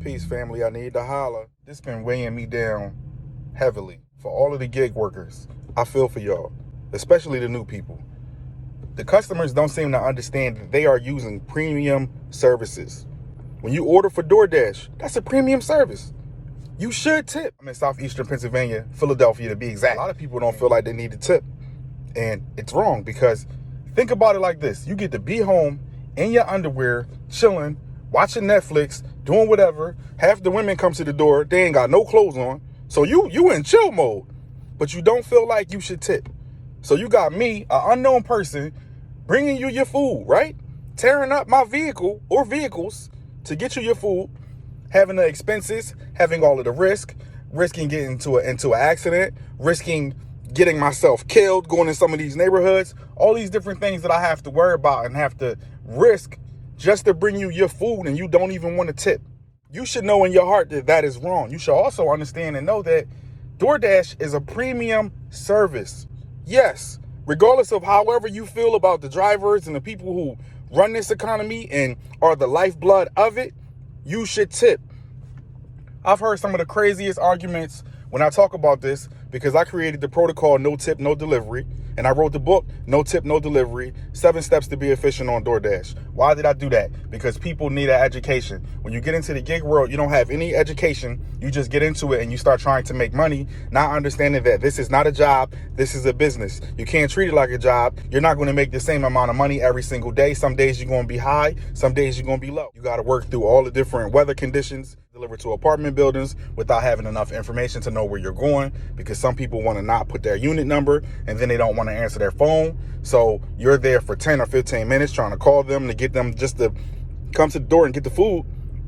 Peace, family. I need to holler. This been weighing me down heavily. For all of the gig workers, I feel for y'all, especially the new people. The customers don't seem to understand that they are using premium services. When you order for DoorDash, that's a premium service. You should tip. I'm in southeastern Pennsylvania, Philadelphia to be exact. A lot of people don't feel like they need to tip. And it's wrong because think about it like this. You get to be home in your underwear, chilling, watching Netflix, doing whatever. Half the women come to the door, they ain't got no clothes on. So you in chill mode, but you don't feel like you should tip. So you got me, an unknown person, bringing you your food, right? Tearing up my vehicle or vehicles to get you your food, having the expenses, having all of the risk, risking getting into an accident, risking getting myself killed, going in some of these neighborhoods, all these different things that I have to worry about and have to risk just to bring you your food, and you don't even want to tip. You should know in your heart that that is wrong. You should also understand and know that DoorDash is a premium service. Yes, regardless of however you feel about the drivers and the people who run this economy and are the lifeblood of it, you should tip. I've heard some of the craziest arguments when I talk about this because I created the protocol No Tip, No Delivery, and I wrote the book No Tip, No Delivery, 7 Steps to be Efficient on DoorDash. Why did I do that? Because people need an education. When you get into the gig world, you don't have any education. You just get into it and you start trying to make money, not understanding that this is not a job, this is a business. You can't treat it like a job. You're not going to make the same amount of money every single day. Some days you're going to be high, some days you're going to be low. You got to work through all the different weather conditions, deliver to apartment buildings without having enough information to know where you're going, because some people want to not put their unit number and then they don't want to answer their phone. So you're there for 10 or 15 minutes trying to call them to get them just to come to the door and get the food.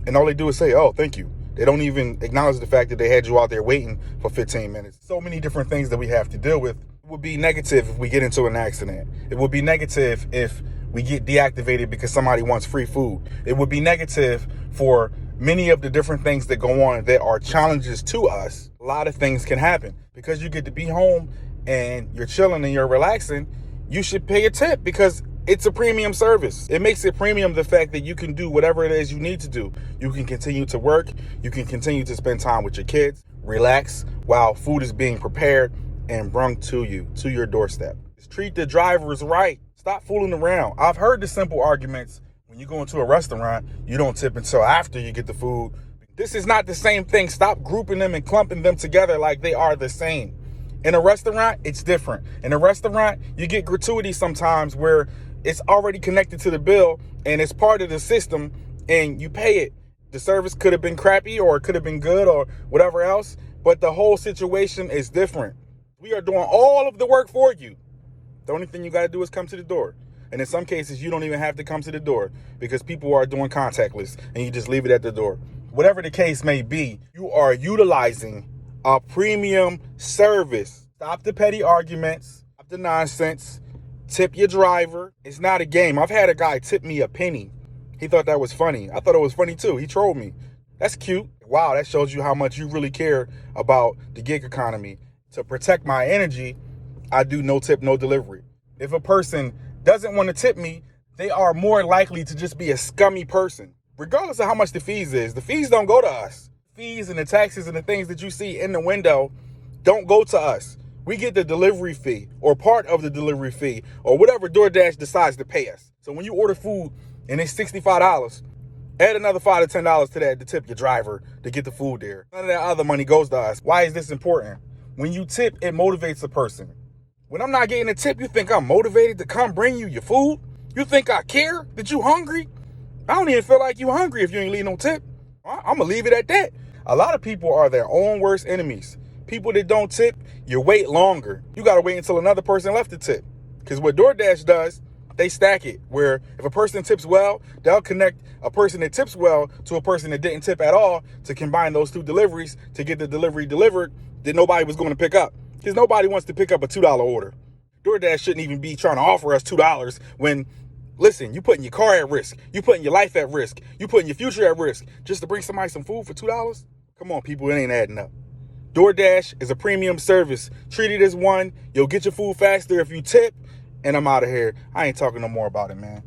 And all they do is say, oh, thank you. They don't even acknowledge the fact that they had you out there waiting for 15 minutes. So many different things that we have to deal with. It would be negative if we get into an accident. It would be negative if we get deactivated because somebody wants free food. It would be negative for many of the different things that go on that are challenges to us. A lot of things can happen. Because you get to be home and you're chilling and you're relaxing, you should pay a tip because it's a premium service. It makes it premium the fact that you can do whatever it is you need to do. You can continue to work. You can continue to spend time with your kids, relax while food is being prepared and brought to you, to your doorstep. Just treat the drivers right. Stop fooling around. I've heard the simple arguments. When you go into a restaurant, you don't tip until after you get the food. This is not the same thing. Stop grouping them and clumping them together like they are the same. In a restaurant, it's different. In a restaurant, you get gratuity sometimes where it's already connected to the bill and it's part of the system and you pay it. The service could have been crappy or it could have been good or whatever else, but the whole situation is different. We are doing all of the work for you. The only thing you got to do is come to the door. And in some cases, you don't even have to come to the door because people are doing contactless and you just leave it at the door. Whatever the case may be, you are utilizing a premium service. Stop the petty arguments, stop the nonsense, tip your driver. It's not a game. I've had a guy tip me a penny. He thought that was funny. I thought it was funny too. He trolled me. That's cute. Wow, that shows you how much you really care about the gig economy. To protect my energy, I do no tip, no delivery. If a person doesn't want to tip me, they are more likely to just be a scummy person. Regardless of how much the fees is, the fees don't go to us. Fees and the taxes and the things that you see in the window don't go to us. We get the delivery fee or part of the delivery fee or whatever DoorDash decides to pay us. So when you order food and it's $65, add another $5 to $10 to that to tip your driver to get the food there. None of that other money goes to us. Why is this important? When you tip, it motivates a person. When I'm not getting a tip, you think I'm motivated to come bring you your food? You think I care that you hungry? I don't even feel like you hungry if you ain't leave no tip. I'm going to leave it at that. A lot of people are their own worst enemies. People that don't tip, you wait longer. You got to wait until another person left to tip. Because what DoorDash does, they stack it. Where if a person tips well, they'll connect a person that tips well to a person that didn't tip at all to combine those two deliveries to get the delivery delivered that nobody was going to pick up. Because nobody wants to pick up a $2 order. DoorDash shouldn't even be trying to offer us $2 when, listen, you putting your car at risk. You putting your life at risk. You putting your future at risk just to bring somebody some food for $2? Come on, people, it ain't adding up. DoorDash is a premium service. Treat it as one. You'll get your food faster if you tip. And I'm out of here. I ain't talking no more about it, man.